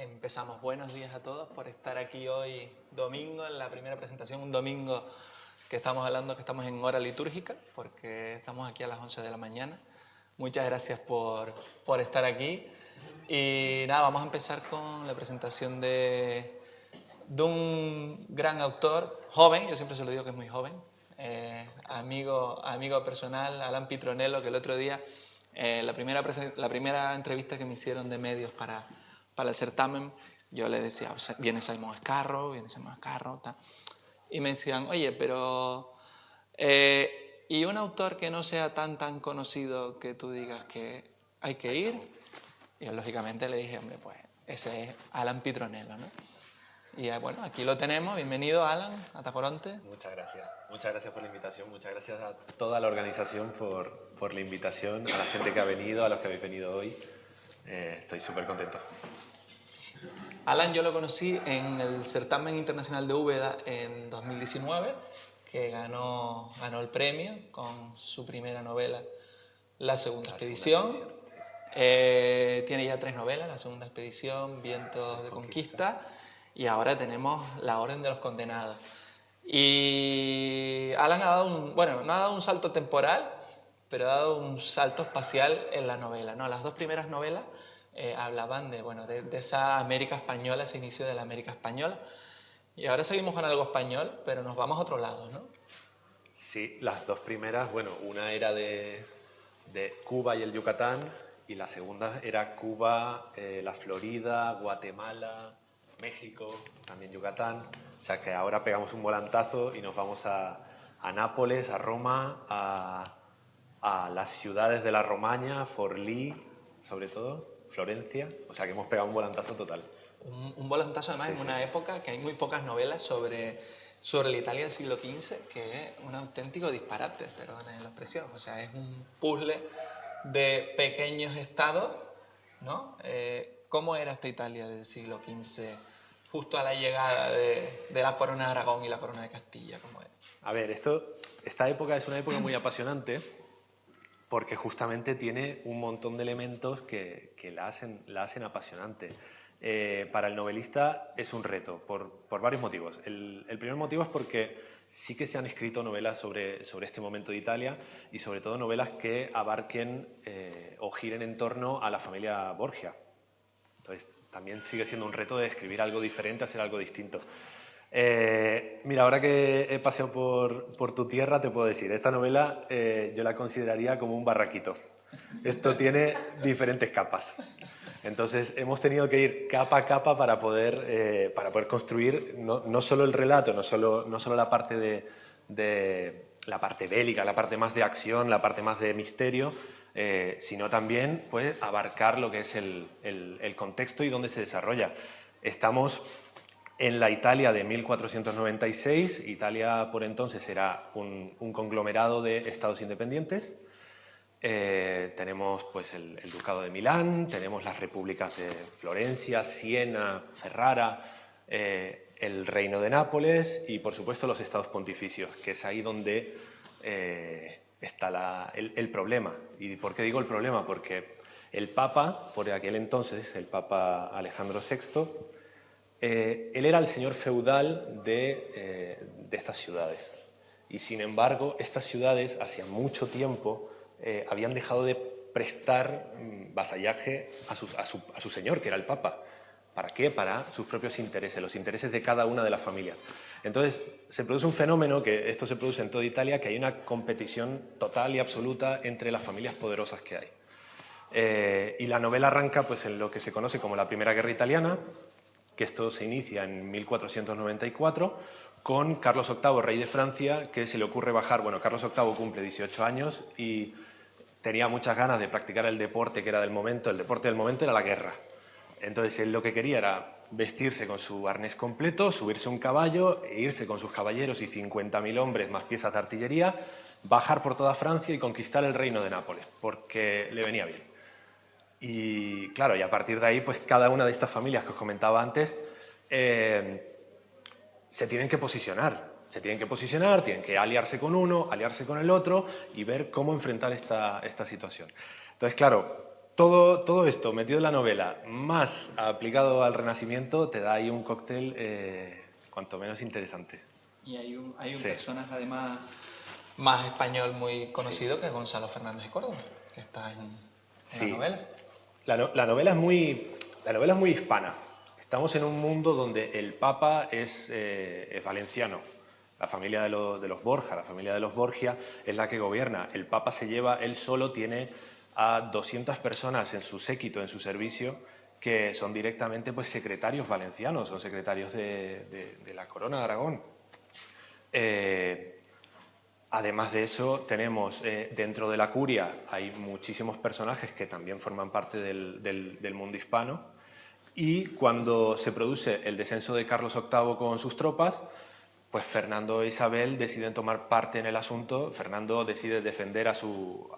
Empezamos. Buenos días a todos por estar aquí hoy domingo en la primera presentación, un domingo que estamos hablando que estamos en hora litúrgica porque estamos aquí a las 11 de la mañana. Muchas gracias por estar aquí y nada, vamos a empezar con la presentación de un gran autor, joven, yo siempre se lo digo que es muy joven, amigo personal, Alan Pitronello, que el otro día, la primera entrevista que me hicieron de medios para el certamen, yo le decía, viene Simon Escarro, tal. Y me decían, oye, pero... y un autor que no sea tan conocido que tú digas que hay que ir, y yo lógicamente le dije, hombre, pues ese es Alan Pitronello, ¿no? Y bueno, aquí lo tenemos. Bienvenido, Alan, a Tacoronte. Muchas gracias por la invitación, muchas gracias a toda la organización por la invitación, a la gente que ha venido, a los que habéis venido hoy. Estoy súper contento. Alan yo lo conocí en el certamen internacional de Úbeda en 2019, que ganó el premio con su primera novela, La Segunda Expedición. Tiene ya 3 novelas, La Segunda Expedición, Vientos de Conquista, y ahora tenemos La Orden de los Condenados. Y Alan ha dado no ha dado un salto temporal, pero ha dado un salto espacial en la novela, ¿no? Las 2 primeras novelas hablaban de esa América española, ese inicio de la América española. Y ahora seguimos con algo español, pero nos vamos a otro lado, ¿no? Sí, las dos primeras, bueno, una era de Cuba y el Yucatán, y la segunda era Cuba, la Florida, Guatemala, México, también Yucatán. O sea que ahora pegamos un volantazo y nos vamos a Nápoles, a Roma, a las ciudades de la Romaña, Forlì, sobre todo, Florencia. O sea que hemos pegado un volantazo total. Un volantazo además en una época que hay muy pocas novelas sobre la Italia del siglo XV, que es un auténtico disparate, perdón la expresión. O sea, es un puzzle de pequeños estados, ¿no? ¿Cómo era esta Italia del siglo XV justo a la llegada de la corona de Aragón y la corona de Castilla? ¿Cómo era? A ver, esta época es una época muy apasionante porque justamente tiene un montón de elementos que la hacen apasionante. Para el novelista es un reto, por varios motivos. El primer motivo es porque sí que se han escrito novelas sobre este momento de Italia y sobre todo novelas que abarquen o giren en torno a la familia Borgia. Entonces también sigue siendo un reto de escribir algo diferente, hacer algo distinto. Mira, ahora que he paseado por tu tierra, te puedo decir, esta novela yo la consideraría como un barraquito. Esto tiene diferentes capas. Entonces hemos tenido que ir capa a capa para poder construir no solo el relato, no solo la parte la parte bélica, la parte más de acción, la parte más de misterio, sino también pues, abarcar lo que es el contexto y dónde se desarrolla. Estamos en la Italia de 1496, Italia por entonces era un conglomerado de estados independientes. Tenemos pues, el Ducado de Milán, tenemos las repúblicas de Florencia, Siena, Ferrara, el Reino de Nápoles y por supuesto los estados pontificios, que es ahí donde está el problema. ¿Y por qué digo el problema? Porque el Papa, por aquel entonces, el Papa Alejandro VI, él era el señor feudal de estas ciudades. Y sin embargo, estas ciudades, hacía mucho tiempo, habían dejado de prestar vasallaje a su señor, que era el Papa. ¿Para qué? Para sus propios intereses, los intereses de cada una de las familias. Entonces, se produce un fenómeno, que esto se produce en toda Italia, que hay una competición total y absoluta entre las familias poderosas que hay. Y la novela arranca pues, en lo que se conoce como la Primera Guerra Italiana, que esto se inicia en 1494, con Carlos VIII, rey de Francia, que se le ocurre bajar. Bueno, Carlos VIII cumple 18 años y tenía muchas ganas de practicar el deporte que era del momento. El deporte del momento era la guerra. Entonces él lo que quería era vestirse con su arnés completo, subirse a un caballo e irse con sus caballeros y 50.000 hombres más piezas de artillería, bajar por toda Francia y conquistar el reino de Nápoles, porque le venía bien. Y claro, y a partir de ahí, pues cada una de estas familias que os comentaba antes se tienen que posicionar. Tienen que aliarse con uno, aliarse con el otro y ver cómo enfrentar esta situación. Entonces, claro, todo esto metido en la novela, más aplicado al Renacimiento, te da ahí un cóctel cuanto menos interesante. Y hay un Sí. personaje además más español muy conocido que es Gonzalo Fernández de Córdoba, que está en la Sí. novela. La novela es muy hispana. Estamos en un mundo donde el Papa es valenciano. La familia de los Borja, la familia de los Borgia, es la que gobierna. El Papa se lleva, él solo tiene a 200 personas en su séquito, en su servicio, que son directamente pues, secretarios valencianos, son secretarios de la Corona de Aragón. Además de eso, tenemos dentro de la curia hay muchísimos personajes que también forman parte del mundo hispano, y cuando se produce el descenso de Carlos VIII con sus tropas, pues Fernando e Isabel deciden tomar parte en el asunto. Fernando decide defender a su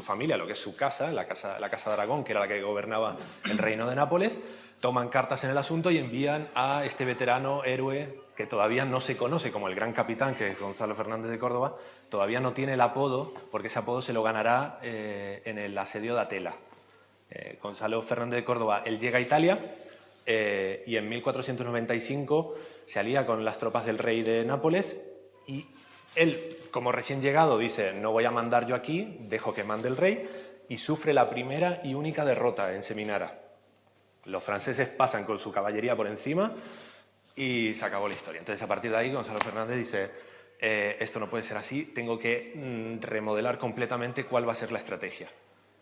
familia, lo que es su casa, la casa de Aragón, que era la que gobernaba el reino de Nápoles. Toman cartas en el asunto y envían a este veterano héroe que todavía no se conoce como el Gran Capitán, que es Gonzalo Fernández de Córdoba. Todavía no tiene el apodo, porque ese apodo se lo ganará en el asedio de Atela. Gonzalo Fernández de Córdoba, él llega a Italia y en 1495 se alía con las tropas del rey de Nápoles, y él, como recién llegado, dice: no voy a mandar yo aquí, dejo que mande el rey, y sufre la primera y única derrota en Seminara. Los franceses pasan con su caballería por encima y se acabó la historia. Entonces, a partir de ahí, Gonzalo Fernández dice: esto no puede ser así, tengo que remodelar completamente cuál va a ser la estrategia.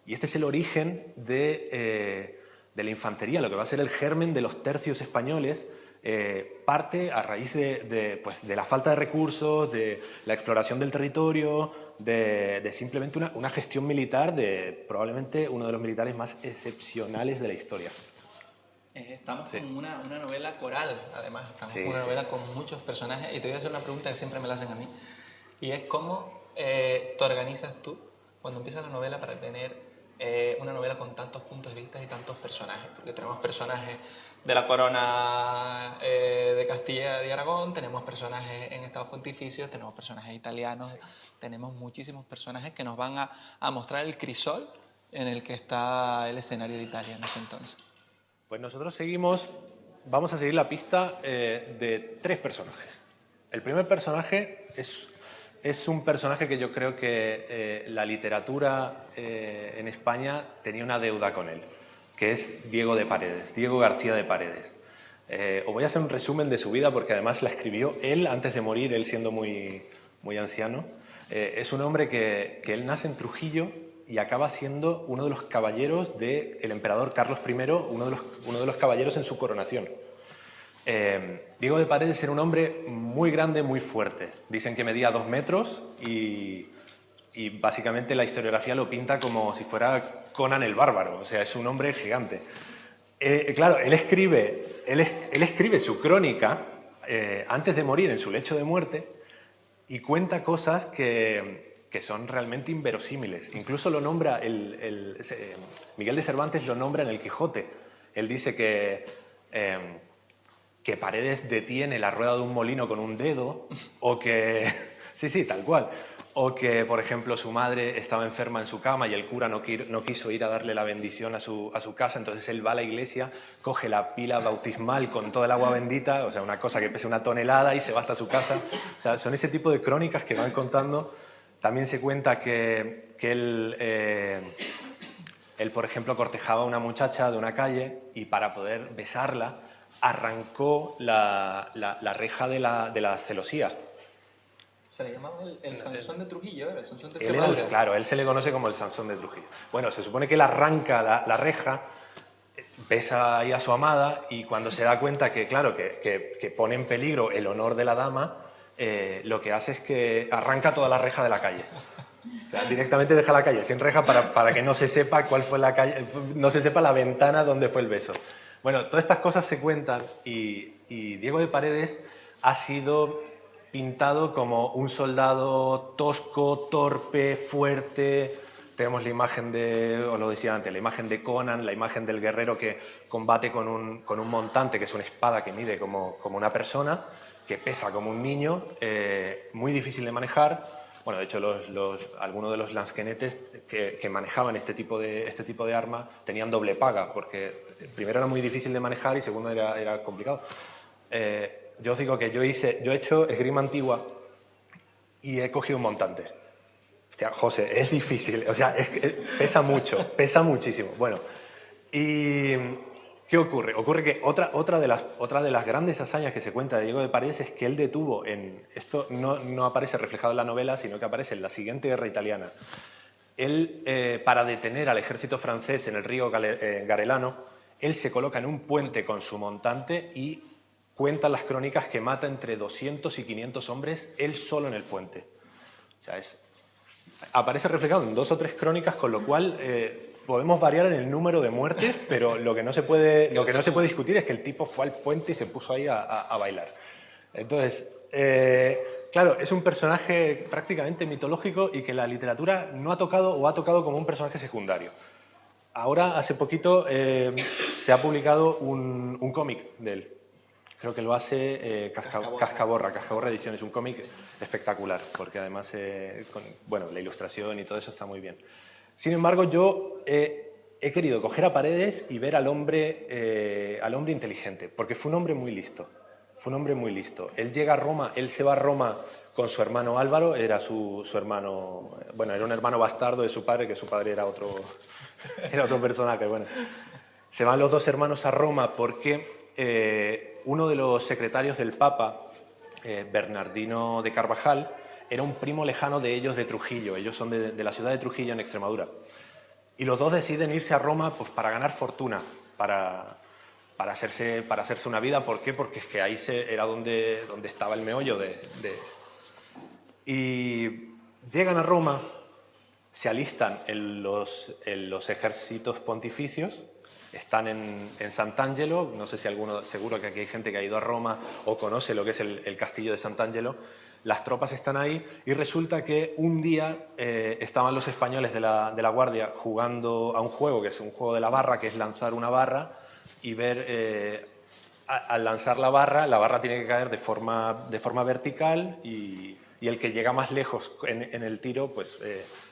Y este es el origen de la infantería, lo que va a ser el germen de los tercios españoles. Parte a raíz de la falta de recursos, de la exploración del territorio, de simplemente una gestión militar de probablemente uno de los militares más excepcionales de la historia. Estamos con una novela coral, además, estamos con una Sí. novela con muchos personajes, y te voy a hacer una pregunta que siempre me la hacen a mí, y es cómo te organizas tú cuando empiezas la novela para tener una novela con tantos puntos de vista y tantos personajes, porque tenemos personajes de la corona de Castilla y Aragón, tenemos personajes en Estados Pontificios, tenemos personajes italianos, tenemos muchísimos personajes que nos van a mostrar el crisol en el que está el escenario de Italia en ese entonces. Pues nosotros vamos a seguir la pista de 3 personajes. El primer personaje es un personaje que yo creo que la literatura en España tenía una deuda con él, que es Diego de Paredes, Diego García de Paredes. Os voy a hacer un resumen de su vida, porque además la escribió él antes de morir, él siendo muy anciano. Es un hombre que él nace en Trujillo y acaba siendo uno de los caballeros del emperador Carlos I, uno de los caballeros en su coronación. Diego de Paredes era un hombre muy grande, muy fuerte. Dicen que medía 2 metros y básicamente la historiografía lo pinta como si fuera Conan el Bárbaro, o sea, es un hombre gigante. Claro, él escribe su crónica antes de morir, en su lecho de muerte, y cuenta cosas que son realmente inverosímiles. Incluso lo nombra, Miguel de Cervantes lo nombra en El Quijote. Él dice que Paredes detiene la rueda de un molino con un dedo, o que... sí, tal cual. O que, por ejemplo, su madre estaba enferma en su cama y el cura no quiso ir a darle la bendición a su casa, entonces él va a la iglesia, coge la pila bautismal con toda el agua bendita, o sea, una cosa que pesa 1 tonelada, y se va hasta su casa. O sea, son ese tipo de crónicas que van contando. También se cuenta que él, por ejemplo, cortejaba a una muchacha de una calle y para poder besarla arrancó la reja de la celosía. Se le llamaba el Sansón de Trujillo, ¿era? El Sansón de Él Trujillo. claro, él se le conoce como el Sansón de Trujillo. Bueno, se supone que él arranca la reja, besa ahí a su amada, y cuando se da cuenta que, claro, que pone en peligro el honor de la dama, lo que hace es que arranca toda la reja de la calle. O sea, directamente deja la calle sin reja para que no se sepa cuál fue la calle, no se sepa la ventana donde fue el beso. Bueno, todas estas cosas se cuentan, y Diego de Paredes ha sido pintado como un soldado tosco, torpe, fuerte. Tenemos la imagen os lo decía antes, la imagen de Conan, la imagen del guerrero que combate con un montante, que es una espada que mide como una persona, que pesa como un niño, muy difícil de manejar. Bueno, de hecho, algunos de los lansquenetes que manejaban este tipo de arma tenían doble paga, porque primero era muy difícil de manejar y segundo era complicado. Yo os digo que yo he hecho esgrima antigua y he cogido un montante. Hostia, José, es difícil, o sea, pesa mucho, pesa muchísimo. Bueno, ¿y qué ocurre? Ocurre que otra de las grandes hazañas que se cuenta de Diego de Paredes es que él detuvo, esto no aparece reflejado en la novela, sino que aparece en la siguiente guerra italiana. Él, para detener al ejército francés en el río Garelano, él se coloca en un puente con su montante y cuentan las crónicas que mata entre 200 y 500 hombres él solo en el puente. O sea, aparece reflejado en 2 o 3 crónicas, con lo cual podemos variar en el número de muertes, pero lo que no se puede discutir es que el tipo fue al puente y se puso ahí a bailar. Entonces, claro, es un personaje prácticamente mitológico y que la literatura no ha tocado o ha tocado como un personaje secundario. Ahora, hace poquito, se ha publicado un cómic de él. Creo que lo hace Cascaborra Ediciones, un cómic espectacular, porque además bueno, la ilustración y todo eso está muy bien. Sin embargo, yo he querido coger a Paredes y ver al hombre inteligente, porque fue un hombre muy listo. Fue un hombre muy listo. Él llega a Roma, él se va a Roma con su hermano Álvaro, era su hermano, bueno, era un hermano bastardo de su padre, que su padre era otro personaje, bueno. Se van los 2 hermanos a Roma porque uno de los secretarios del Papa, Bernardino de Carvajal, era un primo lejano de ellos de Trujillo. Ellos son de la ciudad de Trujillo, en Extremadura. Y los 2 deciden irse a Roma pues, para ganar fortuna, para hacerse una vida. ¿Por qué? Porque es que ahí era donde estaba el meollo Y llegan a Roma, se alistan en los ejércitos pontificios, están en Sant'Angelo, no sé si seguro que aquí hay gente que ha ido a Roma o conoce lo que es el castillo de Sant'Angelo. Las tropas están ahí y resulta que un día estaban los españoles de la Guardia jugando a un juego, que es un juego de la barra, que es lanzar una barra y ver, al lanzar la barra tiene que caer de forma vertical y el que llega más lejos en el tiro, pues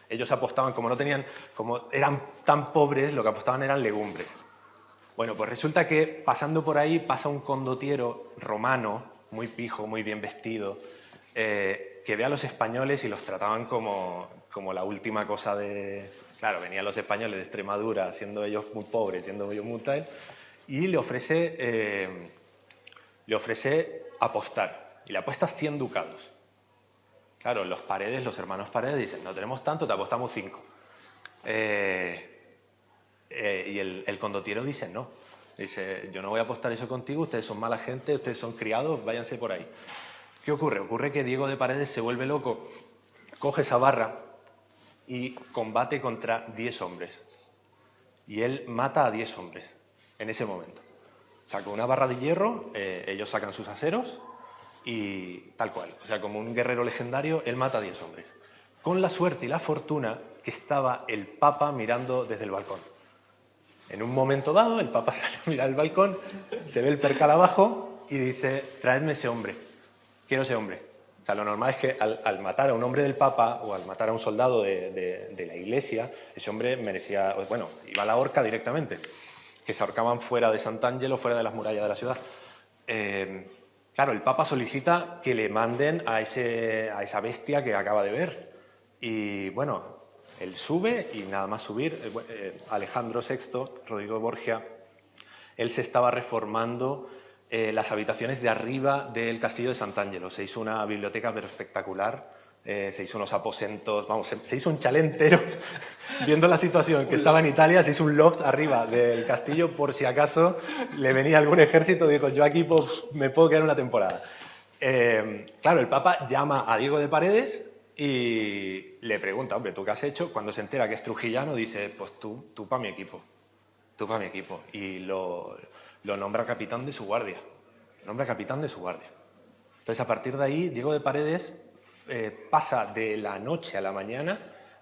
ellos apostaban, como eran tan pobres, lo que apostaban eran legumbres. Bueno, pues resulta que pasando por ahí pasa un condottiero romano, muy pijo, muy bien vestido, que ve a los españoles y los trataban como la última cosa de... Claro, venían los españoles de Extremadura, siendo ellos muy pobres, siendo ellos muy tal, y le ofrece apostar. Y le apuesta 100 ducados. Claro, los hermanos Paredes dicen, no tenemos tanto, te apostamos 5. Y el condottiero dice, no. Dice, yo no voy a apostar eso contigo, ustedes son mala gente, ustedes son criados, váyanse por ahí. ¿Qué ocurre? Ocurre que Diego de Paredes se vuelve loco, coge esa barra y combate contra 10 hombres. Y él mata a 10 hombres en ese momento. O sea, con una barra de hierro, ellos sacan sus aceros y tal cual. O sea, como un guerrero legendario, él mata a 10 hombres. Con la suerte y la fortuna que estaba el Papa mirando desde el balcón. En un momento dado, el Papa sale a mirar el balcón, se ve el percal abajo y dice, traedme ese hombre, quiero ese hombre. O sea, lo normal es que al matar a un hombre del Papa o al matar a un soldado de la Iglesia, ese hombre merecía, bueno, iba a la horca directamente, que se ahorcaban fuera de Sant'Angelo, fuera de las murallas de la ciudad. Claro, el Papa solicita que le manden a esa bestia que acaba de ver. Y bueno, él sube y nada más subir, Alejandro VI, Rodrigo Borgia, él se estaba reformando las habitaciones de arriba del castillo de Sant'Angelo. Se hizo una biblioteca pero espectacular, se hizo unos aposentos, vamos, se hizo un chalet entero. Viendo la situación que estaba en Italia, se hizo un loft arriba del castillo por si acaso le venía algún ejército, dijo, yo aquí me puedo quedar una temporada. Claro, el Papa llama a Diego de Paredes y le pregunta, hombre, ¿tú qué has hecho? Cuando se entera que es trujillano, dice, pues tú para mi equipo. Tú para mi equipo. Y lo nombra capitán de su guardia. Nombra capitán de su guardia. Entonces, a partir de ahí, Diego de Paredes pasa de la noche a la mañana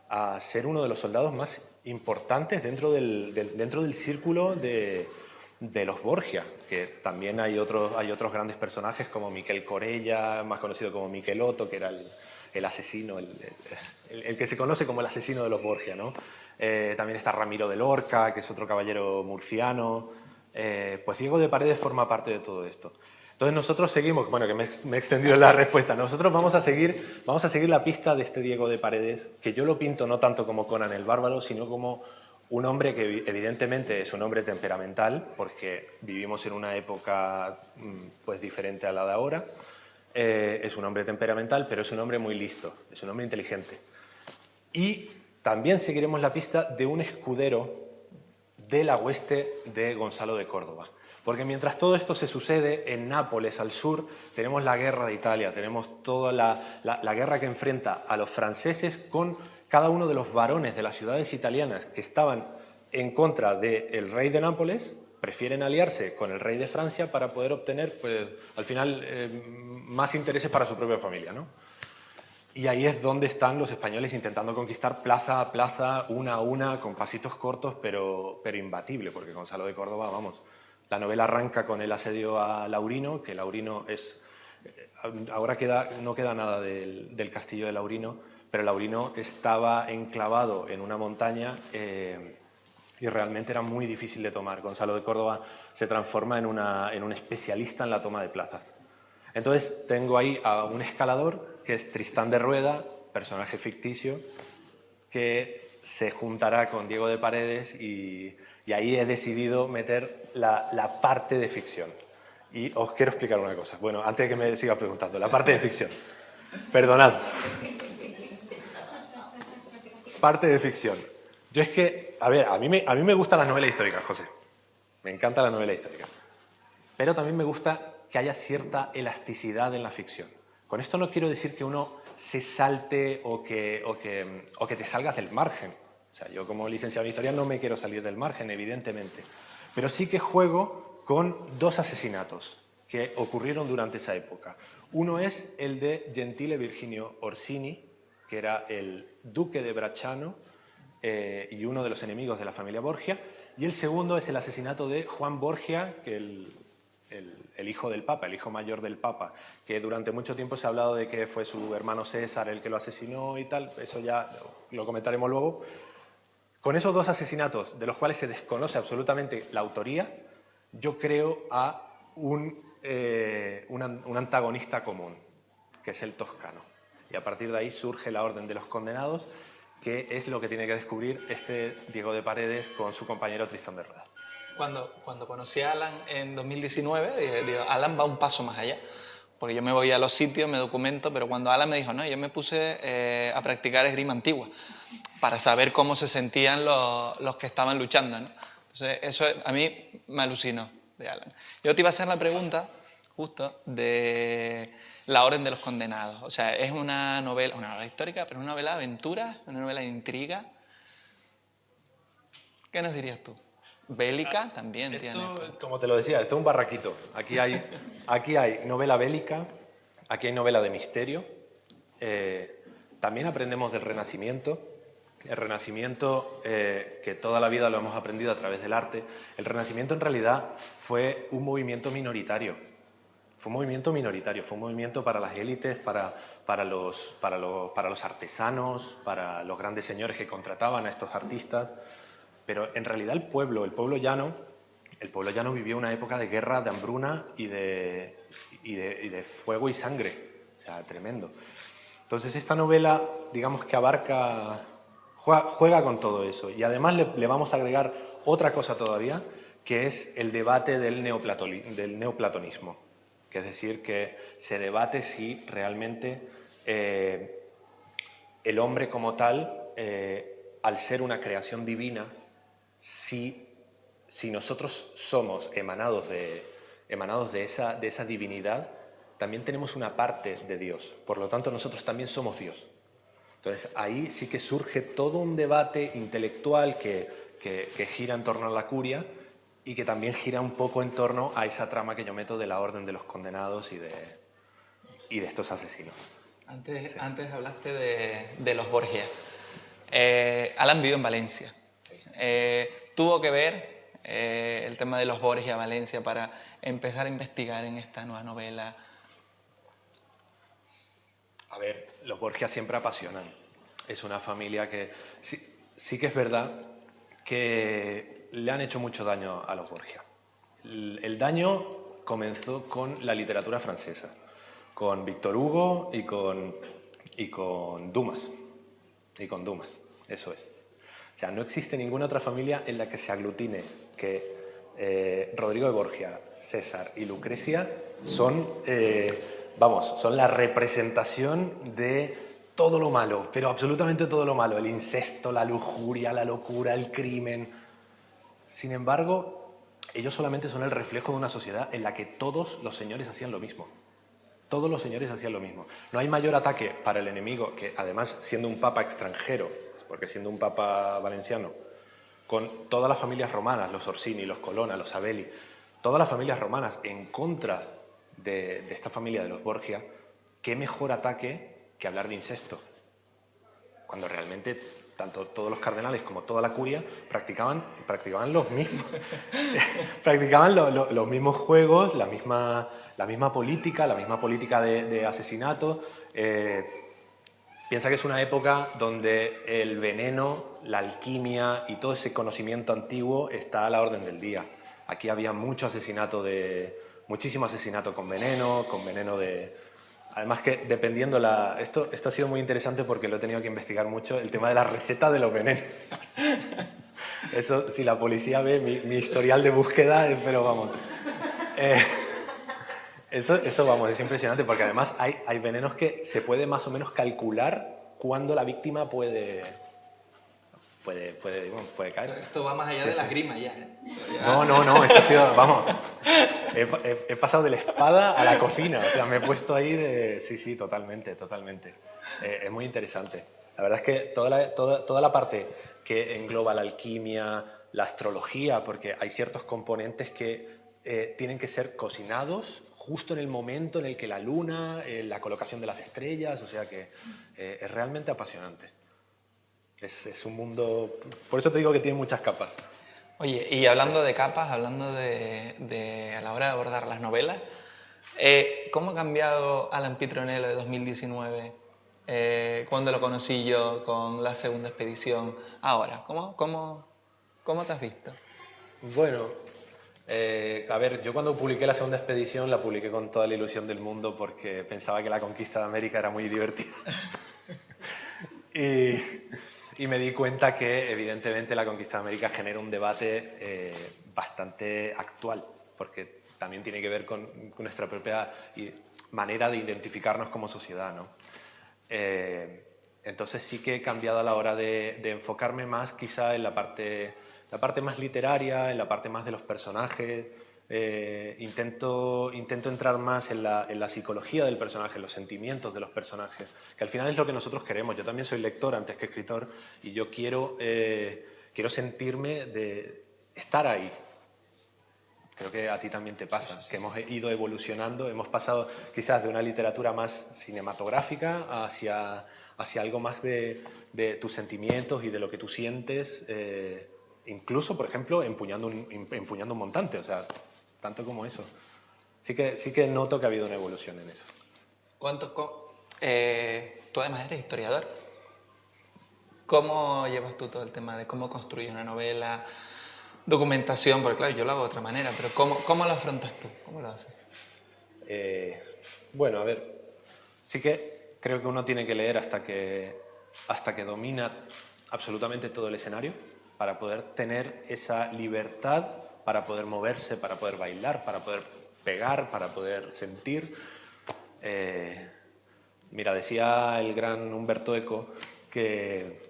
a ser uno de los soldados más importantes dentro del círculo de los Borgia, que también hay otros grandes personajes como Miquel Corella, más conocido como Miquelotto, que era el asesino, el que se conoce como el asesino de los Borgia, ¿no? También está Ramiro de Lorca, que es otro caballero murciano. Pues Diego de Paredes forma parte de todo esto. Entonces nosotros seguimos, bueno, que me he extendido en la respuesta, nosotros vamos a seguir la pista de este Diego de Paredes, que yo lo pinto no tanto como Conan el Bárbaro, sino como un hombre que evidentemente es un hombre temperamental, porque vivimos en una época pues diferente a la de ahora. Es un hombre temperamental, pero es un hombre muy listo, es un hombre inteligente. Y también seguiremos la pista de un escudero de la hueste de Gonzalo de Córdoba. Porque mientras todo esto se sucede, en Nápoles, al sur, tenemos la guerra de Italia, tenemos toda la guerra que enfrenta a los franceses con cada uno de los varones de las ciudades italianas que estaban en contra del rey de Nápoles, prefieren aliarse con el rey de Francia para poder obtener, pues, al final, más intereses para su propia familia, ¿no? Y ahí es donde están los españoles intentando conquistar plaza a plaza, una a una, con pasitos cortos, pero imbatible, porque Gonzalo de Córdoba, vamos, la novela arranca con el asedio a Laurino, que Laurino es... Ahora no queda nada del castillo de Laurino, pero Laurino estaba enclavado en una montaña y realmente era muy difícil de tomar. Gonzalo de Córdoba se transforma en un especialista en la toma de plazas. Entonces tengo ahí a un escalador que es Tristán de Rueda, personaje ficticio, que se juntará con Diego de Paredes y ahí he decidido meter la parte de ficción. Y os quiero explicar una cosa. Bueno, antes de que me sigas preguntando, la parte de ficción. Perdonad. Parte de ficción. Yo es que, a ver, a mí me gustan las novelas históricas, José. Me encanta la novela histórica. Pero también me gusta que haya cierta elasticidad en la ficción. Con esto no quiero decir que uno se salte o que te salgas del margen. O sea, yo como licenciado en Historia no me quiero salir del margen, evidentemente. Pero sí que juego con dos asesinatos que ocurrieron durante esa época. Uno es el de Gentile Virginio Orsini, que era el duque de Bracciano y uno de los enemigos de la familia Borgia. Y el segundo es el asesinato de Juan Borgia, que el hijo del Papa, el hijo mayor del Papa, que durante mucho tiempo se ha hablado de que fue su hermano César el que lo asesinó y tal, eso ya lo comentaremos luego. Con esos dos asesinatos, de los cuales se desconoce absolutamente la autoría, yo creo a un antagonista común, que es el toscano. Y a partir de ahí surge la Orden de los Condenados, que es lo que tiene que descubrir este Diego de Paredes con su compañero Tristán de Rueda. Cuando conocí a Alan en 2019, dije, Alan va un paso más allá, porque yo me voy a los sitios, me documento, pero cuando Alan me dijo, no, yo me puse a practicar esgrima antigua para saber cómo se sentían los que estaban luchando, ¿no? Entonces, eso a mí me alucinó de Alan. Yo te iba a hacer la pregunta, justo, de La Orden de los Condenados. O sea, es una novela histórica, pero una novela de aventura, una novela de intriga. ¿Qué nos dirías tú? Bélica también esto, tiene. Como te lo decía, esto es un barraquito. Aquí hay novela bélica, aquí hay novela de misterio. También aprendemos del Renacimiento. El Renacimiento, que toda la vida lo hemos aprendido a través del arte, el Renacimiento en realidad fue un movimiento minoritario. Fue un movimiento minoritario, fue un movimiento para las élites, para los artesanos, para los grandes señores que contrataban a estos artistas. Pero en realidad el pueblo llano vivió una época de guerra, de hambruna y de fuego y sangre. O sea, tremendo. Entonces esta novela, digamos que juega con todo eso. Y además le vamos a agregar otra cosa todavía, que es el debate del neoplatonismo. Que es decir, que se debate si realmente el hombre como tal, al ser una creación divina, si nosotros somos emanados de esa divinidad, también tenemos una parte de Dios. Por lo tanto, nosotros también somos Dios. Entonces, ahí sí que surge todo un debate intelectual que gira en torno a la curia y que también gira un poco en torno a esa trama que yo meto de la Orden de los Condenados y de estos asesinos. Antes hablaste de los Borgia. Alan vivió en Valencia. ¿Tuvo que ver el tema de los Borgia Valencia para empezar a investigar en esta nueva novela? A ver, los Borgia siempre apasionan. Es una familia que sí que es verdad que le han hecho mucho daño a los Borgia. El daño comenzó con la literatura francesa, con Victor Hugo y con Dumas. Y con Dumas, eso es. O sea, no existe ninguna otra familia en la que se aglutine que Rodrigo de Borgia, César y Lucrecia son, son la representación de todo lo malo, pero absolutamente todo lo malo. El incesto, la lujuria, la locura, el crimen. Sin embargo, ellos solamente son el reflejo de una sociedad en la que todos los señores hacían lo mismo. Todos los señores hacían lo mismo. No hay mayor ataque para el enemigo que, además, siendo un papa extranjero, porque siendo un papa valenciano, con todas las familias romanas, los Orsini, los Colonna, los Savelli, todas las familias romanas en contra de esta familia de los Borgia, qué mejor ataque que hablar de incesto, cuando realmente tanto todos los cardenales como toda la curia practicaban los mismos, practicaban los mismos juegos, la misma política de asesinato. Piensa que es una época donde el veneno, la alquimia y todo ese conocimiento antiguo está a la orden del día. Aquí había muchísimo asesinato con veneno de... Además que dependiendo esto ha sido muy interesante porque lo he tenido que investigar mucho, el tema de la receta de los venenos. Eso, si la policía ve mi historial de búsqueda, pero vamos... Eso vamos, es impresionante porque además hay venenos que se puede más o menos calcular cuándo la víctima puede caer. Esto va más allá de las grimas ya, ¿eh? No, esto ha sido, vamos, he pasado de la espada a la cocina, o sea, me he puesto ahí de... Sí, totalmente. Es muy interesante. La verdad es que toda la parte que engloba la alquimia, la astrología, porque hay ciertos componentes que tienen que ser cocinados justo en el momento en el que la luna, la colocación de las estrellas, o sea que es realmente apasionante. Es un mundo... Por eso te digo que tiene muchas capas. Oye, y hablando de capas, hablando de a la hora de abordar las novelas, ¿cómo ha cambiado Alan Pitronello de 2019, cuando lo conocí yo con la segunda expedición, ahora? ¿Cómo te has visto? Bueno, a ver, yo cuando publiqué la segunda expedición la publiqué con toda la ilusión del mundo porque pensaba que la conquista de América era muy divertida. Y me di cuenta que evidentemente la conquista de América genera un debate bastante actual, porque también tiene que ver con nuestra propia manera de identificarnos como sociedad, ¿no? Entonces sí que he cambiado a la hora de enfocarme más quizá en la parte más literaria, en la parte más de los personajes. Intento entrar más en la psicología del personaje, en los sentimientos de los personajes, que al final es lo que nosotros queremos. Yo también soy lector antes que escritor y yo quiero sentirme de estar ahí. Creo que a ti también te pasa, que hemos ido evolucionando, hemos pasado quizás de una literatura más cinematográfica hacia algo más de tus sentimientos y de lo que tú sientes, incluso, por ejemplo, empuñando un montante, o sea, tanto como eso. Sí que noto que ha habido una evolución en eso. Tú además eres historiador. ¿Cómo llevas tú todo el tema de cómo construyes una novela, documentación? Porque claro, yo lo hago de otra manera, pero ¿cómo lo afrontas tú? ¿Cómo lo haces? Bueno, a ver, sí que creo que uno tiene que leer hasta que domina absolutamente todo el escenario para poder tener esa libertad, para poder moverse, para poder bailar, para poder pegar, para poder sentir. Mira, decía el gran Humberto Eco que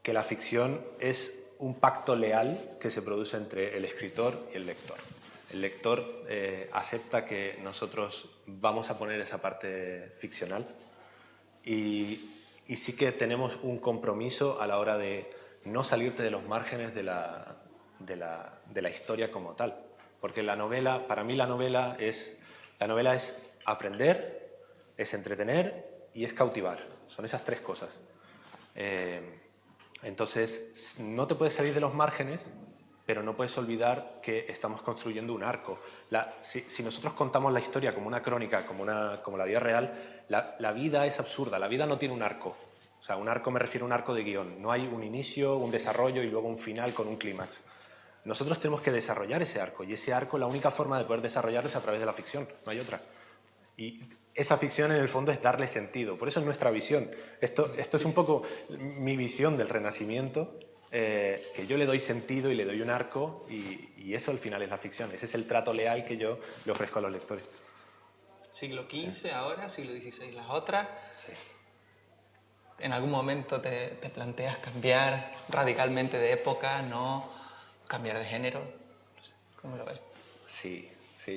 la ficción es un pacto leal que se produce entre el escritor y el lector. El lector acepta que nosotros vamos a poner esa parte ficcional y sí que tenemos un compromiso a la hora de no salirte de los márgenes de la historia como tal. Porque para mí la novela es aprender, es entretener y es cautivar. Son esas tres cosas. Entonces, no te puedes salir de los márgenes pero no puedes olvidar que estamos construyendo un arco. Si nosotros contamos la historia como una crónica, como la vida real, la vida es absurda, la vida no tiene un arco. O sea, un arco me refiero a un arco de guión. No hay un inicio, un desarrollo y luego un final con un clímax. Nosotros tenemos que desarrollar ese arco, y ese arco, la única forma de poder desarrollarlo es a través de la ficción, no hay otra. Y esa ficción en el fondo es darle sentido, por eso es nuestra visión. Esto es un poco mi visión del Renacimiento, que yo le doy sentido y le doy un arco, y eso al final es la ficción. Ese es el trato leal que yo le ofrezco a los lectores. Siglo XV sí. Ahora, siglo XVI las otras. Sí. ¿En algún momento te planteas cambiar radicalmente de época, no cambiar de género? No sé, ¿cómo lo ves? Sí,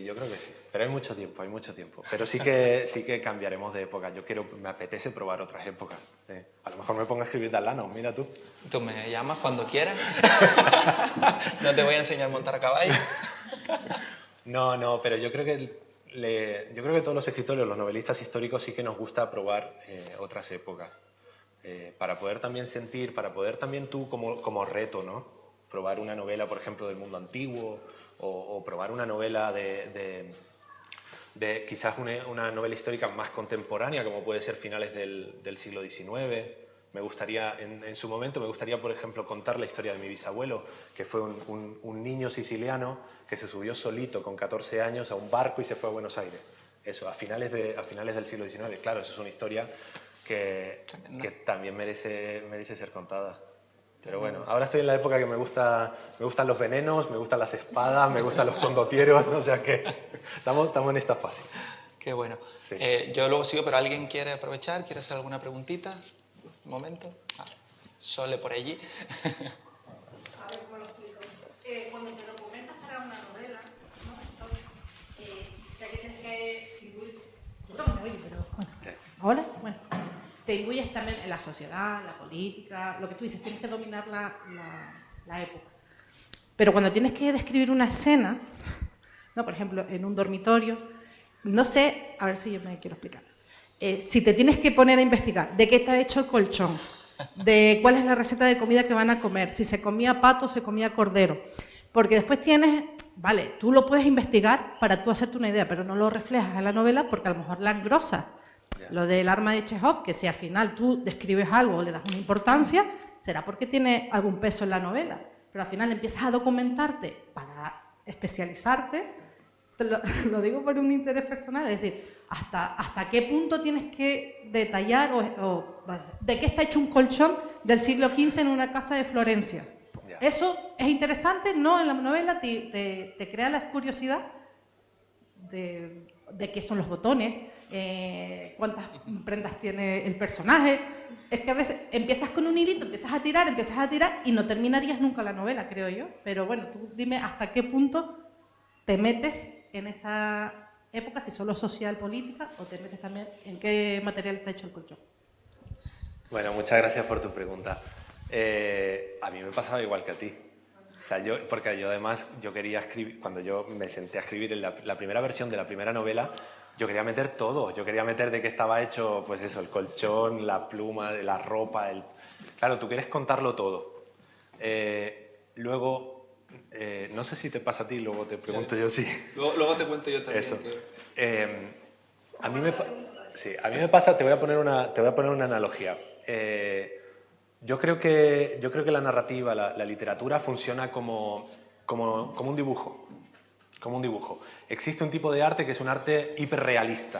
yo creo que sí. Pero hay mucho tiempo. Pero sí que cambiaremos de época. Me apetece probar otras épocas. Sí. A lo mejor me pongo a escribir de Atlano, mira tú. Tú me llamas cuando quieras. No te voy a enseñar a montar a caballo. No, pero yo creo que todos los escritores, los novelistas históricos, sí que nos gusta probar otras épocas. Para poder también sentir, para poder también tú como reto, ¿no? Probar una novela, por ejemplo, del mundo antiguo, o probar una novela de quizás una novela histórica más contemporánea, como puede ser finales del siglo XIX. Me gustaría, en su momento, por ejemplo, contar la historia de mi bisabuelo, que fue un niño siciliano que se subió solito con 14 años a un barco y se fue a Buenos Aires. Eso, a finales del siglo XIX. Claro, eso es una historia que también merece ser contada. Pero bueno, ahora estoy en la época que me gustan los venenos, me gustan las espadas, me gustan los condotieros, o sea que estamos en esta fase. Qué bueno. Sí. Yo luego sigo, pero ¿alguien quiere aprovechar? ¿Quiere hacer alguna preguntita? Un momento. Sole por allí. A ver, ¿cómo lo explico? Cuando te documentas para una novela, ¿no? Sé que tienes que incluir... Yo no me oye, pero bueno. ¿Ahora? Bueno. Te incluyes también en la sociedad, la política, lo que tú dices, tienes que dominar la época. Pero cuando tienes que describir una escena, ¿no? Por ejemplo, en un dormitorio, no sé, a ver si yo me quiero explicar. Si te tienes que poner a investigar de qué está hecho el colchón, de cuál es la receta de comida que van a comer, si se comía pato o se comía cordero. Porque después tienes, vale, tú lo puedes investigar para tú hacerte una idea, pero no lo reflejas en la novela porque a lo mejor la engrosas. Lo del arma de Chekhov, que si al final tú describes algo o le das una importancia, será porque tiene algún peso en la novela. Pero al final empiezas a documentarte para especializarte, lo digo por un interés personal, es decir, hasta qué punto tienes que detallar o de qué está hecho un colchón del siglo XV en una casa de Florencia. Eso es interesante, ¿no? En la novela te crea la curiosidad de qué son los botones, cuántas prendas tiene el personaje. Es que a veces empiezas con un hilito, empiezas a tirar y no terminarías nunca la novela, creo yo. Pero bueno, tú dime hasta qué punto te metes en esa época, si solo social, política, o te metes también en qué material está hecho el colchón. Bueno, muchas gracias por tu pregunta. A mí me pasaba igual que a ti. O sea, porque yo además, yo quería escribir, cuando yo me senté a escribir en la primera versión de la primera novela, yo quería meter todo. Yo quería meter de qué estaba hecho, pues eso, el colchón, la pluma, la ropa. Claro, tú quieres contarlo todo. Luego, no sé si te pasa a ti, luego te pregunto yo sí. Luego te cuento yo también. Eso. A mí me pasa, te voy a poner una analogía. Yo creo que la narrativa, la literatura funciona como un dibujo. Como un dibujo. Existe un tipo de arte que es un arte hiperrealista.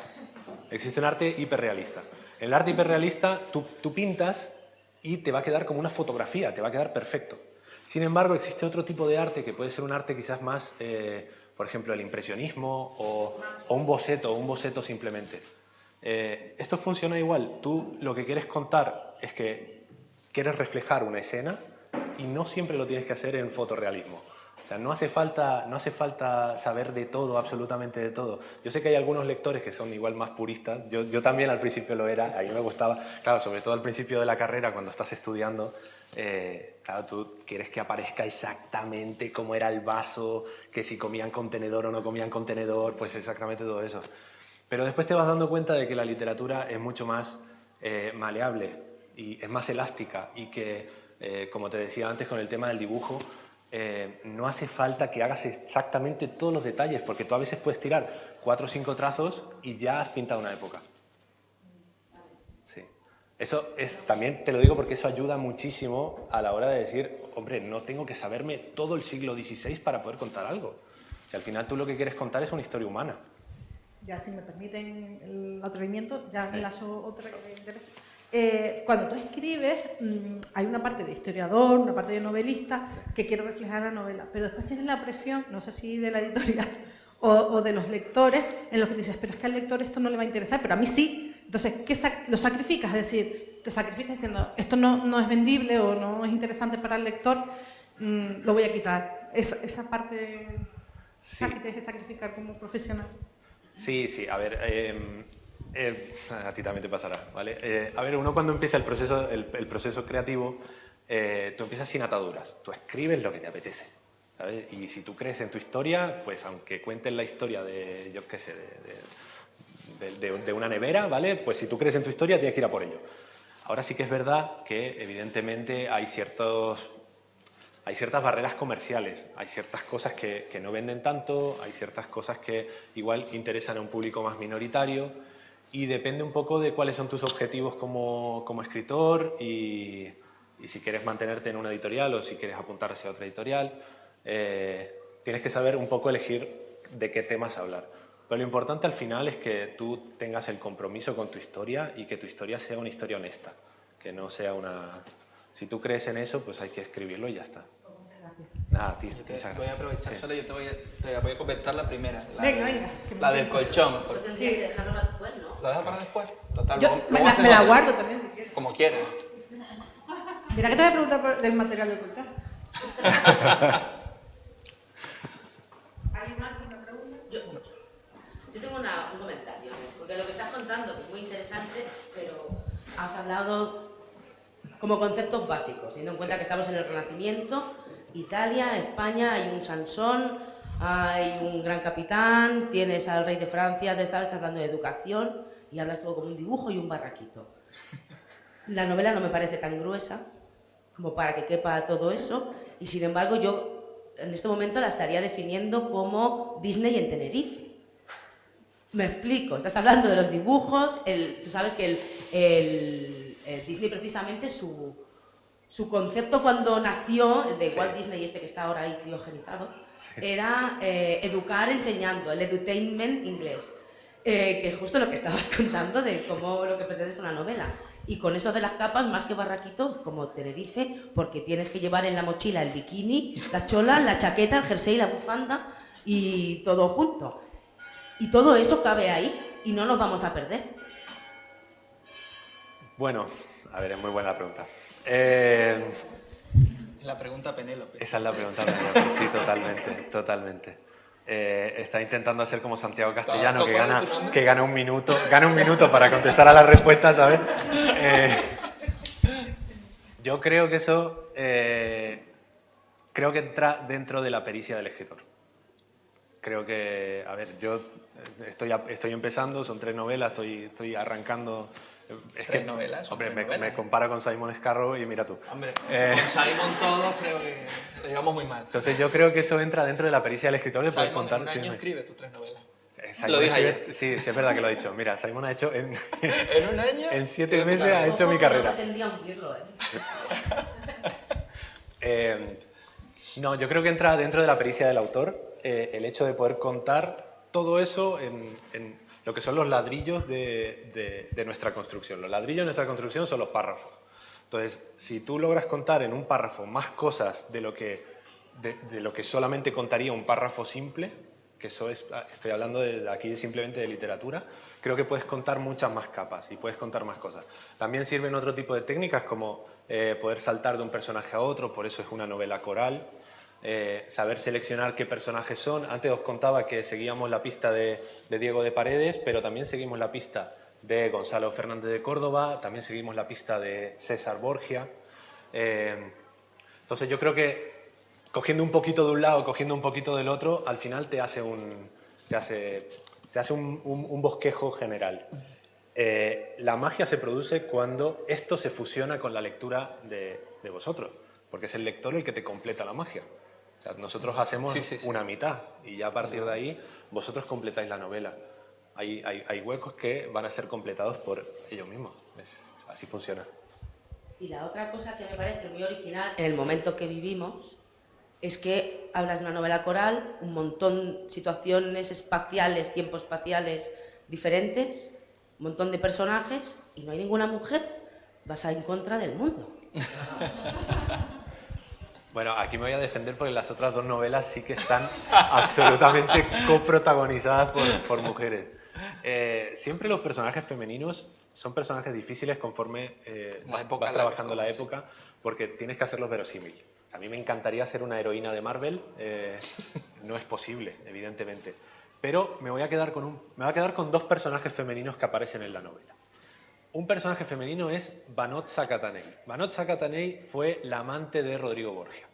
Existe un arte hiperrealista. En el arte hiperrealista tú pintas y te va a quedar como una fotografía, te va a quedar perfecto. Sin embargo, existe otro tipo de arte que puede ser un arte quizás más, por ejemplo, el impresionismo o un boceto simplemente. Esto funciona igual. Tú lo que quieres contar es que quieres reflejar una escena y no siempre lo tienes que hacer en fotorrealismo. O sea, no hace falta saber de todo, absolutamente de todo. Yo sé que hay algunos lectores que son igual más puristas. Yo también al principio lo era, a mí me gustaba. Claro, sobre todo al principio de la carrera, cuando estás estudiando, claro, tú quieres que aparezca exactamente cómo era el vaso, que si comían contenedor o no comían contenedor, pues exactamente todo eso. Pero después te vas dando cuenta de que la literatura es mucho más maleable y es más elástica y que, como te decía antes con el tema del dibujo, no hace falta que hagas exactamente todos los detalles, porque tú a veces puedes tirar 4 o 5 trazos y ya has pintado una época. Sí. Eso es, también te lo digo porque eso ayuda muchísimo a la hora de decir, hombre, no tengo que saberme todo el siglo XVI para poder contar algo. Si al final tú lo que quieres contar es una historia humana. Ya, si me permiten el atrevimiento, ya Sí. enlazo otra que me interesa. Cuando tú escribes, hay una parte de historiador, una parte de novelista que quiere reflejar la novela, pero después tienes la presión, no sé si de la editorial o de los lectores, en los que dices, pero es que al lector esto no le va a interesar, pero a mí sí. Entonces, lo sacrificas? Es decir, te sacrificas diciendo, esto no es vendible o no es interesante para el lector, lo voy a quitar. Esa parte Sí. que tienes que sacrificar como profesional. Sí, sí, a ver, a ti también te pasará, ¿vale? A ver, uno cuando empieza el proceso creativo, tú empiezas sin ataduras, tú escribes lo que te apetece, ¿sabes? Y si tú crees en tu historia, pues aunque cuentes la historia de, yo qué sé, de una nevera, ¿vale? Pues si tú crees en tu historia, tienes que ir a por ello. Ahora sí que es verdad que evidentemente hay ciertas barreras comerciales, hay ciertas cosas que no venden tanto, hay ciertas cosas que igual interesan a un público más minoritario y depende un poco de cuáles son tus objetivos como escritor y si quieres mantenerte en una editorial o si quieres apuntar hacia otra editorial. Tienes que saber un poco elegir de qué temas hablar. Pero lo importante al final es que tú tengas el compromiso con tu historia y que tu historia sea una historia honesta, que no sea una... Si tú crees en eso, pues hay que escribirlo y ya está. Nada, tío, Yo te muchas voy a gracias. aprovechar Sí. solo, yo te voy a comentar la primera, Venga, que me la del interesa. colchón. Eso tendría que dejarlo para después, ¿no? ¿Lo dejas para después? Total, Yo luego me la hacemos guardo también si quieres. como quieras. Mira que te voy a preguntar del material de colchón. ¿Hay más que me pregunta? Yo tengo un comentario, porque lo que estás contando es muy interesante, pero has hablado como conceptos básicos, teniendo en cuenta que estamos en el Renacimiento, Italia, España, hay un Sansón, hay un gran capitán, tienes al rey de Francia, estás hablando de educación y hablas todo como un dibujo y un barraquito. La novela no me parece tan gruesa como para que quepa todo eso y sin embargo yo en este momento la estaría definiendo como Disney en Tenerife. Me explico, estás hablando de los dibujos, tú sabes que el Disney precisamente su concepto cuando nació, el de Walt Disney que está ahora ahí criogenizado, era educar enseñando, el edutainment inglés, que es justo lo que estabas contando de cómo lo que pretendes con la novela. Y con eso de las capas, más que barraquitos, como Tenerife, porque tienes que llevar en la mochila el bikini, la chola, la chaqueta, el jersey, la bufanda y todo junto. Y todo eso cabe ahí y no nos vamos a perder. Bueno, a ver, es muy buena la pregunta. La pregunta Penélope. Esa es la pregunta, sí, totalmente, totalmente. Está intentando hacer como Santiago Castellano, que gana un minuto para contestar a las respuestas, ¿sabes? Yo creo que eso creo que entra dentro de la pericia del escritor. Creo que, a ver, yo estoy empezando, son 3 novelas, estoy arrancando. Es ¿3 novelas? Hombre, ¿3 novelas? me comparo con Simon Scarrow y mira tú. Hombre, con Simon todos creo que lo llevamos muy mal. Entonces yo creo que eso entra dentro de la pericia del escritor de poder Simon contar... en un sí, año escribe tus 3 novelas. Simon Lo dije escribe- ayer. Sí, sí, es verdad que lo ha dicho. Mira, Simon ha hecho... En, En un año... en 7 tiene tu meses carrera. ha hecho mi carrera. No pretendíamos decirlo, No, yo creo que entra dentro de la pericia del autor el hecho de poder contar todo eso en lo que son los ladrillos de nuestra construcción. Los ladrillos de nuestra construcción son los párrafos. Entonces, si tú logras contar en un párrafo más cosas de lo que solamente contaría un párrafo simple, que eso es, estoy hablando aquí simplemente de literatura, creo que puedes contar muchas más capas y puedes contar más cosas. También sirven otro tipo de técnicas como poder saltar de un personaje a otro, por eso es una novela coral, saber seleccionar qué personajes son. Antes os contaba que seguíamos la pista de Diego de Paredes, pero también seguimos la pista de Gonzalo Fernández de Córdoba, también seguimos la pista de César Borgia. Entonces yo creo que cogiendo un poquito de un lado, cogiendo un poquito del otro, al final te hace un bosquejo general. La magia se produce cuando esto se fusiona con la lectura de vosotros, porque es el lector el que te completa la magia. O sea, nosotros hacemos Sí, sí, sí. una mitad y ya a partir de ahí vosotros completáis la novela. Hay huecos que van a ser completados por ellos mismos. Así funciona. Y la otra cosa que me parece muy original en el momento que vivimos es que hablas de una novela coral, un montón de situaciones espaciales, tiempos espaciales diferentes, un montón de personajes y no hay ninguna mujer. Vas en contra del mundo. Bueno, aquí me voy a defender porque las otras dos novelas sí que están absolutamente coprotagonizadas por mujeres. Siempre los personajes femeninos son personajes difíciles conforme vas trabajando la época, porque tienes que hacerlos verosímil. A mí me encantaría ser una heroína de Marvel, no es posible, evidentemente. Pero me voy a quedar con dos personajes femeninos que aparecen en la novela. Un personaje femenino es Vanozza Catanei. Vanozza Catanei fue la amante de Rodrigo Borgia.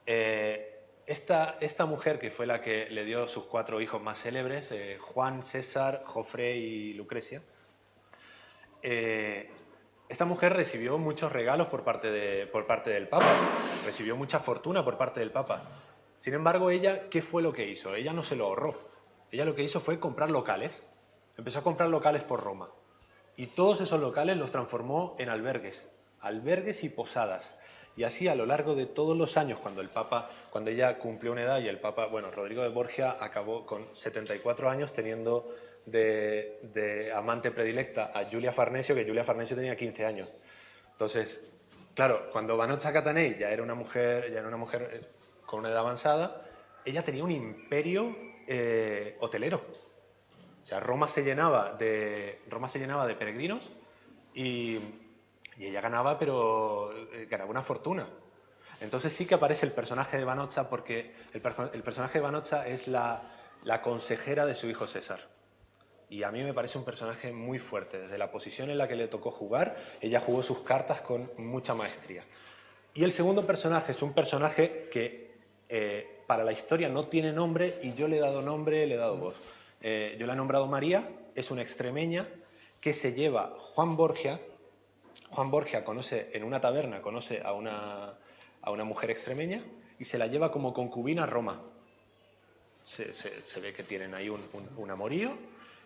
Esta mujer, que fue la que le dio sus 4 hijos más célebres, Juan, César, Jofre y Lucrecia, esta mujer recibió muchos regalos por parte del Papa, recibió mucha fortuna por parte del Papa. Sin embargo, ella, ¿qué fue lo que hizo? Ella no se lo ahorró. Ella lo que hizo fue comprar locales. Empezó a comprar locales por Roma. Y todos esos locales los transformó en albergues y posadas. Y así a lo largo de todos los años, cuando ella cumplió una edad y el Papa, Rodrigo de Borgia acabó con 74 años teniendo de amante predilecta a Giulia Farnesio, que Giulia Farnesio tenía 15 años. Entonces, claro, cuando Vanozza Catanei ya era una mujer con una edad avanzada, ella tenía un imperio hotelero. O sea, Roma se llenaba de peregrinos y ella ganaba, pero ganaba una fortuna. Entonces sí que aparece el personaje de Vanozza, porque el personaje de Vanozza es la consejera de su hijo César. Y a mí me parece un personaje muy fuerte. Desde la posición en la que le tocó jugar, ella jugó sus cartas con mucha maestría. Y el segundo personaje es un personaje que para la historia no tiene nombre y yo le he dado nombre, le he dado voz. Yo la he nombrado María, es una extremeña que se lleva Juan Borgia. Juan Borgia conoce en una taberna, conoce a una mujer extremeña y se la lleva como concubina a Roma. Se ve que tienen ahí un amorío,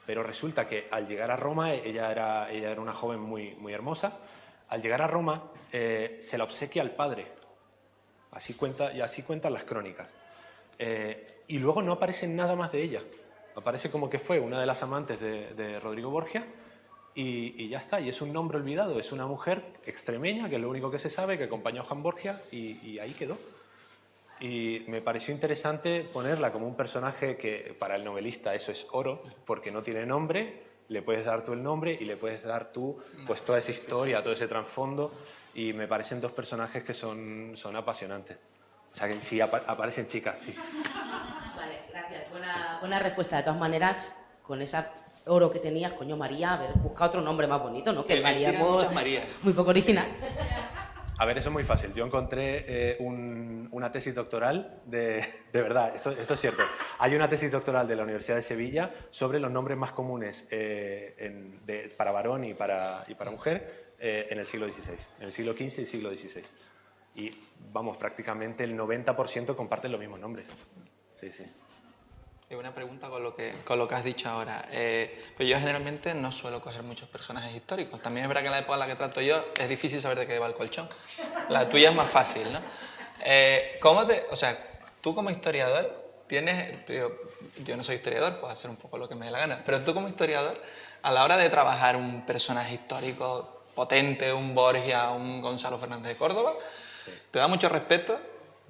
pero resulta que al llegar a Roma, ella era una joven muy, muy hermosa, al llegar a Roma se la obsequia al padre. Así cuentan las crónicas. Y luego no aparece nada más de ella. Aparece como que fue una de las amantes de Rodrigo Borgia y ya está. Y es un nombre olvidado. Es una mujer extremeña, que es lo único que se sabe, que acompañó a Juan Borgia y ahí quedó. Y me pareció interesante ponerla como un personaje que para el novelista eso es oro, porque no tiene nombre, le puedes dar tú el nombre y le puedes dar tú pues toda esa historia, todo ese trasfondo. Y me parecen dos personajes que son apasionantes. O sea que sí, aparecen chicas, sí. Vale, gracias. Buena respuesta. De todas maneras, con ese oro que tenías, coño, María, haber buscado otro nombre más bonito, ¿no? Que María muy poco original. A ver, eso es muy fácil. Yo encontré una tesis doctoral de verdad, esto es cierto. Hay una tesis doctoral de la Universidad de Sevilla sobre los nombres más comunes para varón y para mujer en el siglo XVI, en el siglo XV y siglo XVI. Y vamos, prácticamente el 90% comparten los mismos nombres. Sí, sí. Y una pregunta con lo que has dicho ahora. Pues yo generalmente no suelo coger muchos personajes históricos. También es verdad que en la época en la que trato yo es difícil saber de qué va el colchón. La tuya es más fácil, ¿no? O sea, tú como historiador tienes... Yo no soy historiador, puedo hacer un poco lo que me dé la gana, pero tú como historiador, a la hora de trabajar un personaje histórico potente, un Borgia, un Gonzalo Fernández de Córdoba, ¿te da mucho respeto?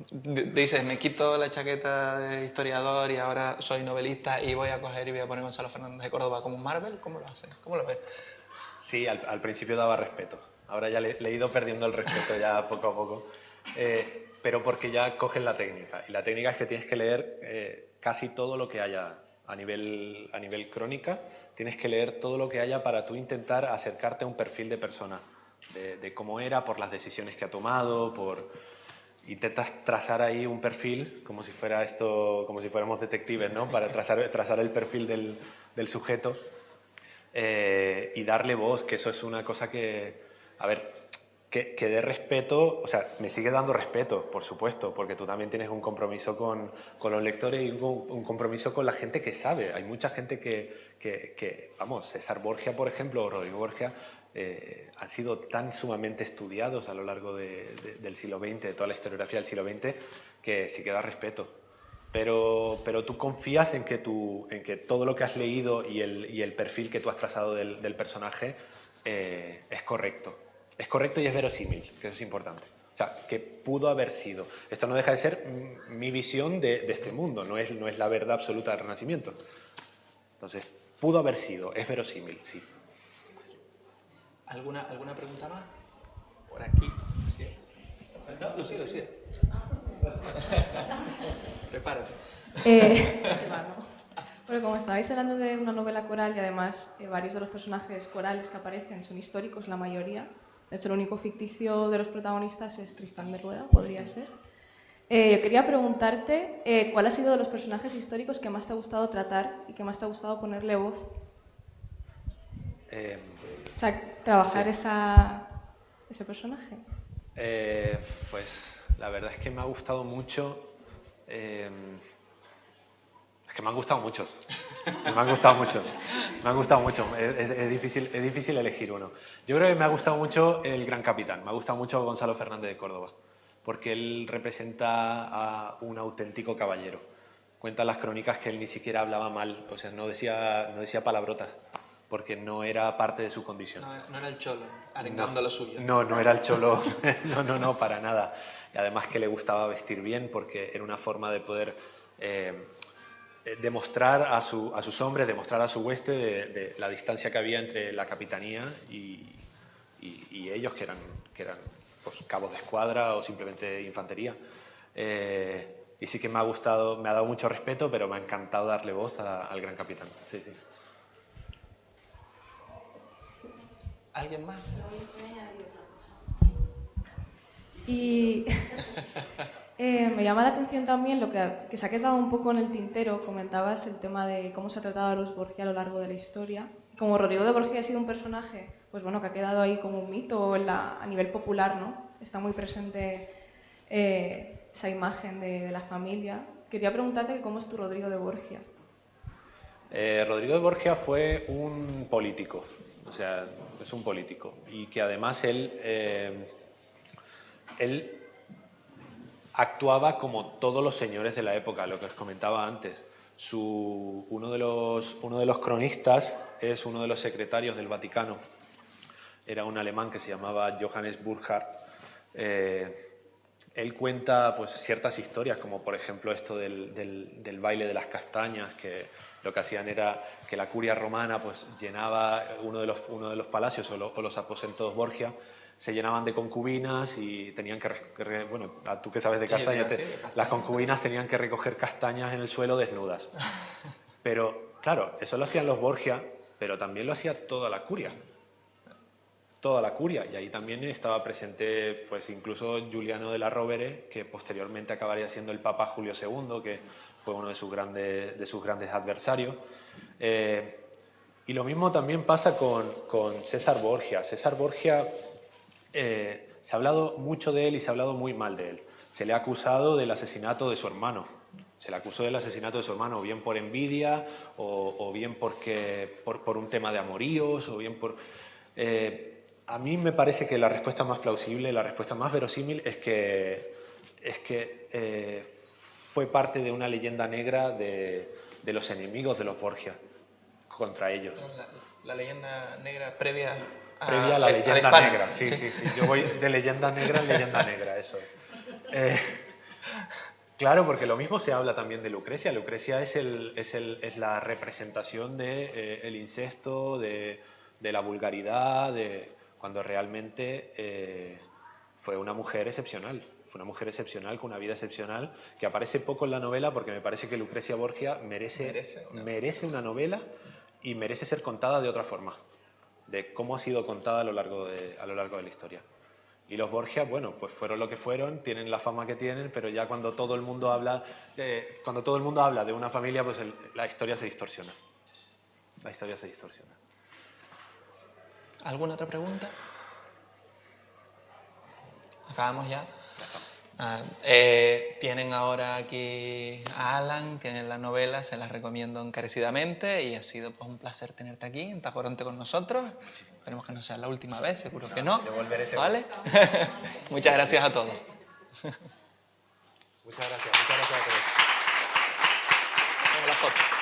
Dices, me quito la chaqueta de historiador y ahora soy novelista y voy a coger y voy a poner Gonzalo Fernández de Córdoba como un Marvel. ¿Cómo lo haces? ¿Cómo lo ves? Sí, al principio daba respeto. Ahora ya le he ido perdiendo el respeto ya poco a poco. Pero porque ya cogen la técnica. Y la técnica es que tienes que leer casi todo lo que haya a nivel crónica. Tienes que leer todo lo que haya para tú intentar acercarte a un perfil de persona. De cómo era, por las decisiones que ha tomado, intentas trazar ahí un perfil, como si fuéramos detectives, ¿no? Para trazar el perfil del sujeto y darle voz, que eso es una cosa que que dé respeto, o sea, me sigue dando respeto, por supuesto, porque tú también tienes un compromiso con los lectores y un compromiso con la gente que sabe. Hay mucha gente vamos, César Borgia, por ejemplo, o Rodrigo Borgia, han sido tan sumamente estudiados a lo largo del siglo XX, de toda la historiografía del siglo XX, que sí que da respeto. Pero tú confías en que todo lo que has leído y el perfil que tú has trazado del personaje es correcto. Es correcto y es verosímil, que eso es importante. O sea, que pudo haber sido. Esto no deja de ser mi visión de este mundo, no es la verdad absoluta del Renacimiento. Entonces, pudo haber sido, es verosímil, sí. ¿Alguna pregunta más? Por aquí. ¿Sí? No, Lucía. Prepárate. Bueno, como estabais hablando de una novela coral y además varios de los personajes corales que aparecen son históricos, la mayoría. De hecho, el único ficticio de los protagonistas es Tristán de Rueda, podría ser. Yo quería preguntarte cuál ha sido de los personajes históricos que más te ha gustado tratar y que más te ha gustado ponerle voz. O sea, trabajar ese personaje. Pues la verdad es que me ha gustado mucho. Es que me han gustado muchos. Me han gustado mucho. Es difícil elegir uno. Yo creo que me ha gustado mucho el Gran Capitán. Me ha gustado mucho Gonzalo Fernández de Córdoba, porque él representa a un auténtico caballero. Cuenta las crónicas que él ni siquiera hablaba mal, o sea, no decía palabrotas, porque no era parte de su condición. No era el cholo, arengando lo suyo. No era el cholo, no, para nada. Y además que le gustaba vestir bien, porque era una forma de poder demostrar a sus hombres, demostrar a su hueste de la distancia que había entre la capitanía y ellos, que eran pues, cabos de escuadra o simplemente infantería. Y sí que me ha gustado, me ha dado mucho respeto, pero me ha encantado darle voz al Gran Capitán. Sí. ¿Alguien más? Y me llama la atención también lo que se ha quedado un poco en el tintero. Comentabas el tema de cómo se ha tratado a los Borgia a lo largo de la historia. Como Rodrigo de Borgia ha sido un personaje, pues bueno, que ha quedado ahí como un mito a nivel popular, ¿no? Está muy presente esa imagen de la familia. Quería preguntarte cómo es tu Rodrigo de Borgia. Rodrigo de Borgia fue un político, o sea, es un político, y que además él actuaba como todos los señores de la época, lo que os comentaba antes. Uno de los cronistas es uno de los secretarios del Vaticano. Era un alemán que se llamaba Johannes Burckhardt. Él cuenta pues, ciertas historias, como por ejemplo esto del baile de las castañas, que lo que hacían era que la curia romana pues, llenaba uno de los palacios o los aposentos Borgia, se llenaban de concubinas y tenían que bueno, tú que sabes de castañas, las concubinas tenían que recoger castañas en el suelo desnudas. Pero, claro, eso lo hacían los Borgia, pero también lo hacía toda la curia. Toda la curia, y ahí también estaba presente pues, incluso Giuliano de la Rovere, que posteriormente acabaría siendo el Papa Julio II, que fue uno de sus grandes adversarios. Y lo mismo también pasa con César Borgia. César Borgia... se ha hablado mucho de él y se ha hablado muy mal de él. Se le ha acusado del asesinato de su hermano. Se le acusó del asesinato de su hermano, o bien por envidia, o bien por un tema de amoríos, o bien por... a mí me parece que la respuesta más plausible, la respuesta más verosímil es que fue parte de una leyenda negra de los enemigos de los Borgia contra ellos. La leyenda negra previa a la leyenda negra, sí. Yo voy de leyenda negra en leyenda negra, eso es. Claro, porque lo mismo se habla también de Lucrecia. Lucrecia es la representación del incesto, de la vulgaridad, cuando realmente fue una mujer excepcional. Fue una mujer excepcional, con una vida excepcional, que aparece poco en la novela porque me parece que Lucrecia Borgia merece una novela y merece ser contada de otra forma, de cómo ha sido contada a lo largo de la historia. Y los Borgia, bueno, pues fueron lo que fueron, tienen la fama que tienen, pero ya cuando todo el mundo habla de una familia, pues la historia se distorsiona. La historia se distorsiona. ¿Alguna otra pregunta? Acabamos ya. Tienen ahora aquí a Alan, tienen la novela, se las recomiendo encarecidamente y ha sido pues un placer tenerte aquí en Tacoronte con nosotros. Esperemos que no sea la última vez, seguro que no. ¿Vale? Muchas gracias a todos. Muchas gracias a todos. Hacemos la foto.